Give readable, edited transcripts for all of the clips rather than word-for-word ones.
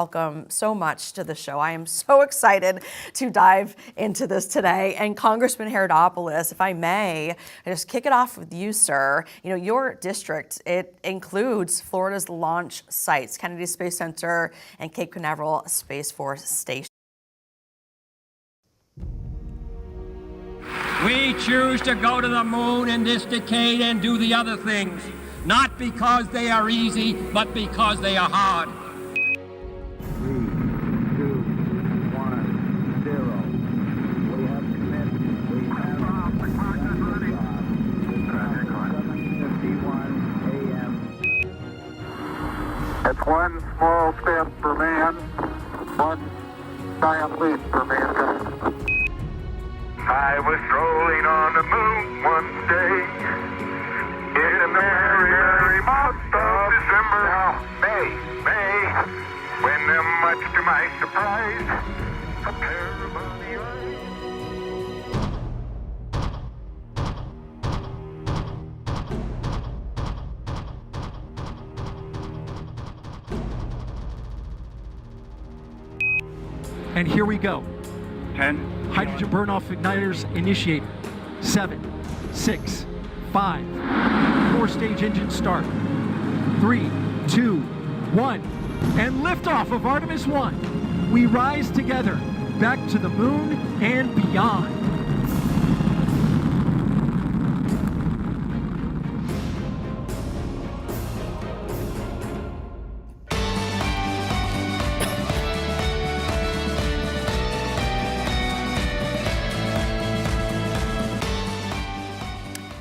Welcome so much to the show. I am so excited to dive into this today. And Congressman Haridopolos, if I may, I just kick it off with you, sir. You know, your district, it includes Florida's launch sites, Kennedy Space Center and Cape Canaveral Space Force Station. We choose to go to the moon in this decade and do the other things, not because they are easy, but because they are hard. 3, 2, 1, 0. We have commenced. We have 7:51 a.m. It's one small step for man, one giant leap for mankind. I was strolling on the moon one day in the merry, merry month of December. May, when much to my surprise, a pair of bunny eyes. And here we go. 10. Hydrogen burn-off igniters initiate. 7, 6, 5. 4-stage engine start. 3, 2, 1. And liftoff of Artemis I. We rise together back to the moon and beyond.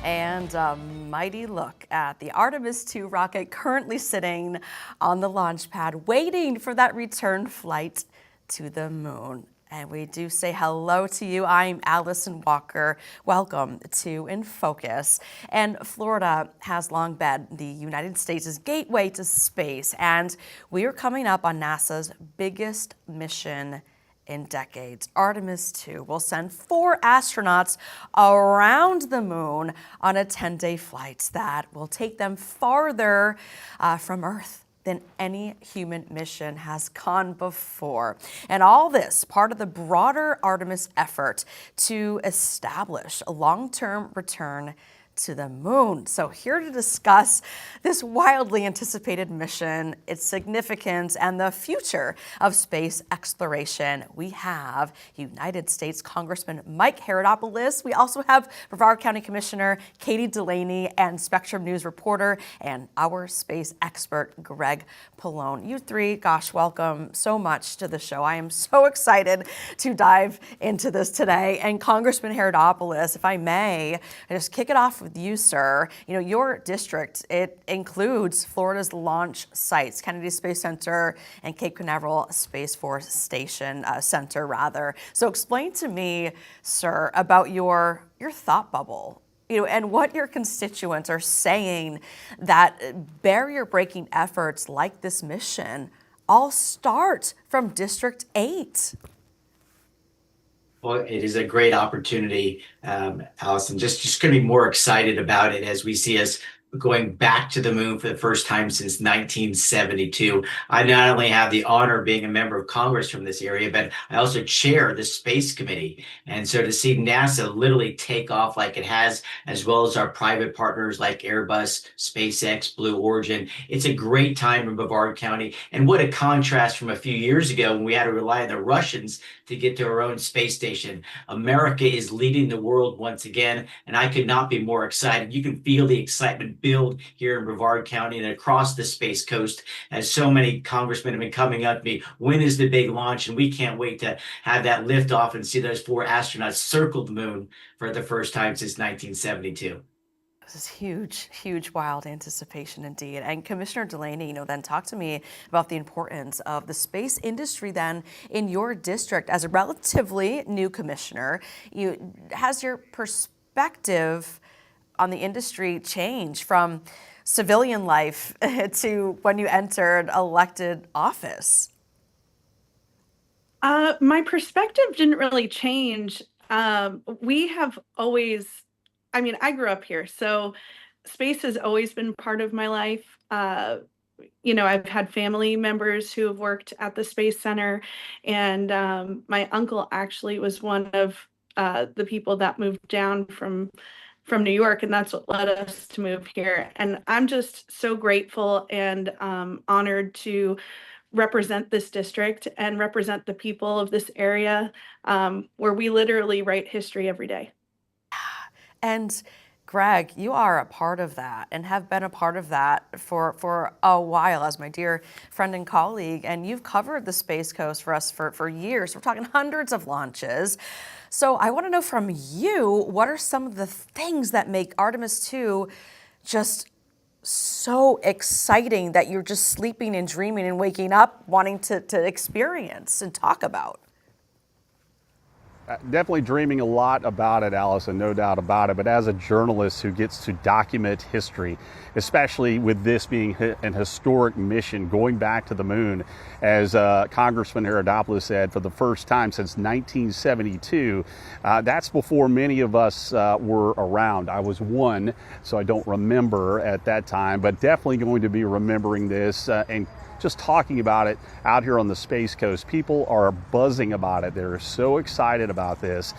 And a mighty look at the Artemis II rocket currently sitting on the launch pad, waiting for that return flight to the moon. And we do say hello to you. I'm Allison Walker. Welcome to In Focus. And Florida has long been the United States' gateway to space. And we are coming up on NASA's biggest mission in decades. Artemis II will send 4 astronauts around the moon on a 10-day flight that will take them farther from Earth than any human mission has gone before. And all this part of the broader Artemis effort to establish a long-term return to the moon. So here to discuss this wildly anticipated mission, its significance, and the future of space exploration, we have United States Congressman Mike Haridopolos. We also have Brevard County Commissioner Katie Delaney and Spectrum News reporter and our space expert, Greg Pallone. You three, gosh, welcome so much to the show. I am so excited to dive into this today. And Congressman Haridopolos, if I may, I just kick it off with you, sir. You know, your district, it includes Florida's launch sites, Kennedy Space Center and Cape Canaveral Space Force Station Center, rather. So explain to me, sir, about your thought bubble, you know, and what your constituents are saying that barrier-breaking efforts like this mission all start from District 8. Well, it is a great opportunity, Allison. Just couldn't be more excited about it as we see us going back to the moon for the first time since 1972. I not only have the honor of being a member of Congress from this area, but I also chair the Space Committee. And so to see NASA literally take off like it has, as well as our private partners like Airbus, SpaceX, Blue Origin, it's a great time in Brevard County. And what a contrast from a few years ago when we had to rely on the Russians to get to our own space station. America is leading the world once again, and I could not be more excited. You can feel the excitement build here in Brevard County and across the Space Coast, as so many congressmen have been coming up to me. When is the big launch? And we can't wait to have that liftoff and see those 4 astronauts circle the moon for the first time since 1972. This is huge, wild anticipation indeed. And Commissioner Delaney, you know, then talk to me about the importance of the space industry then in your district. As a relatively new commissioner, has your perspective on the industry changed from civilian life to when you entered elected office? My perspective didn't really change. We have always, I grew up here, so space has always been part of my life. I've had family members who have worked at the Space Center, and my uncle actually was one of the people that moved down from New York, and that's what led us to move here. And I'm just so grateful and honored to represent this district and represent the people of this area, where we literally write history every day. And Greg, you are a part of that and have been a part of that for a while as my dear friend and colleague. And you've covered the Space Coast for us for years. We're talking hundreds of launches. So I want to know from you, what are some of the things that make Artemis II just so exciting that you're just sleeping and dreaming and waking up wanting to experience and talk about? Definitely dreaming a lot about it, Allison, no doubt about it. But as a journalist who gets to document history, especially with this being an historic mission, going back to the moon, as Congressman Haridopolos said, for the first time since 1972, that's before many of us were around. I was one, so I don't remember at that time, but definitely going to be remembering this and just talking about it out here on the Space Coast. People are buzzing about it. They're so excited about this.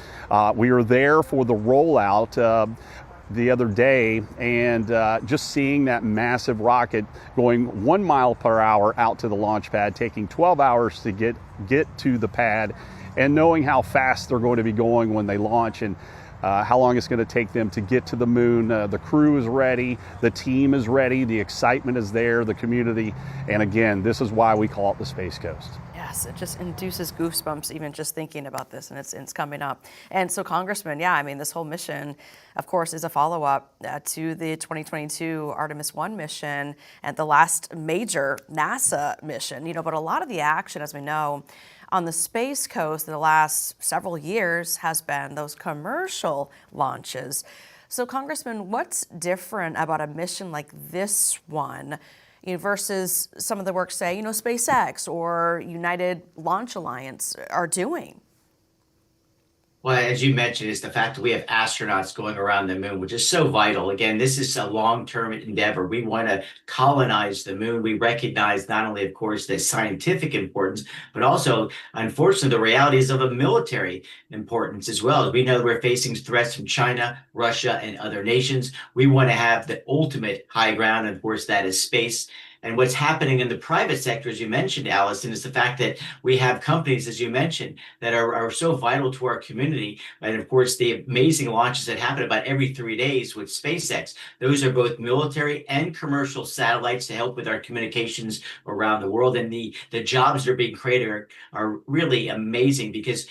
We were there for the rollout the other day, and just seeing that massive rocket going 1 mile per hour out to the launch pad, taking 12 hours to get to the pad, and knowing how fast they're going to be going when they launch, and how long it's going to take them to get to the moon. The crew is ready, the team is ready, the excitement is there, the community, and again, this is why we call it the Space Coast. Yes, it just induces goosebumps even just thinking about this, and it's coming up. And so, Congressman, yeah, I mean, this whole mission, of course, is a follow-up to the 2022 Artemis I mission and the last major NASA mission, but a lot of the action, as we know, on the Space Coast in the last several years has been those commercial launches. So, Congressman, what's different about a mission like this one versus some of the work, say, SpaceX or United Launch Alliance are doing? Well, as you mentioned, is the fact that we have astronauts going around the moon, which is so vital. Again, this is a long-term endeavor. We want to colonize the moon. We recognize not only, of course, the scientific importance, but also, unfortunately, the realities of a military importance as well. We know we're facing threats from China, Russia, and other nations. We want to have the ultimate high ground, and of course, that is space. And what's happening in the private sector, as you mentioned, Allison, is the fact that we have companies, as you mentioned, that are so vital to our community. And of course, the amazing launches that happen about every 3 days with SpaceX. Those are both military and commercial satellites to help with our communications around the world. And the jobs that are being created are really amazing, because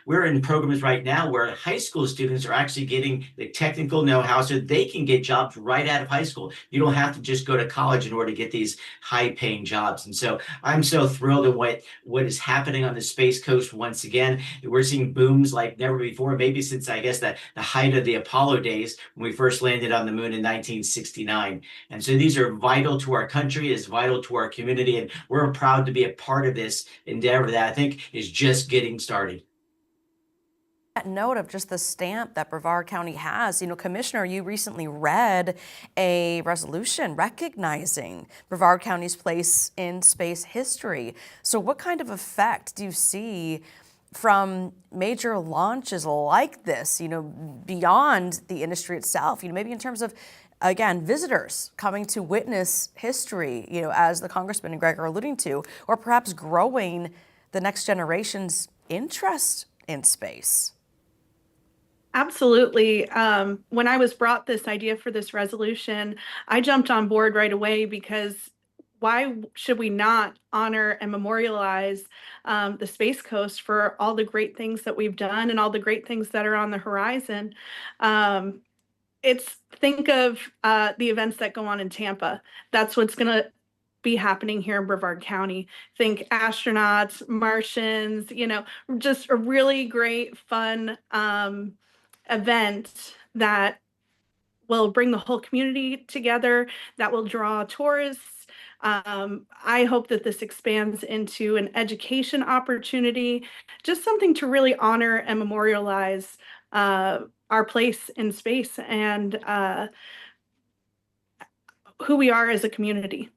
we're in programs right now where high school students are actually getting the technical know-how so they can get jobs right out of high school. You don't have to just go to college in order to get these high-paying jobs. And so I'm so thrilled at what is happening on the Space Coast once again. We're seeing booms like never before, maybe since, I guess, the height of the Apollo days when we first landed on the moon in 1969. And so these are vital to our country, it's vital to our community, and we're proud to be a part of this endeavor that I think is just getting started. That note of just the stamp that Brevard County has, Commissioner, you recently read a resolution recognizing Brevard County's place in space history. So what kind of effect do you see from major launches like this, beyond the industry itself, maybe in terms of, again, visitors coming to witness history, as the Congressman and Greg are alluding to, or perhaps growing the next generation's interest in space? Absolutely. When I was brought this idea for this resolution, I jumped on board right away, because why should we not honor and memorialize the Space Coast for all the great things that we've done and all the great things that are on the horizon? Think of the events that go on in Tampa. That's what's going to be happening here in Brevard County. Think astronauts, Martians, just a really great, fun event that will bring the whole community together, that will draw tourists. I hope that this expands into an education opportunity, just something to really honor and memorialize our place in space and who we are as a community.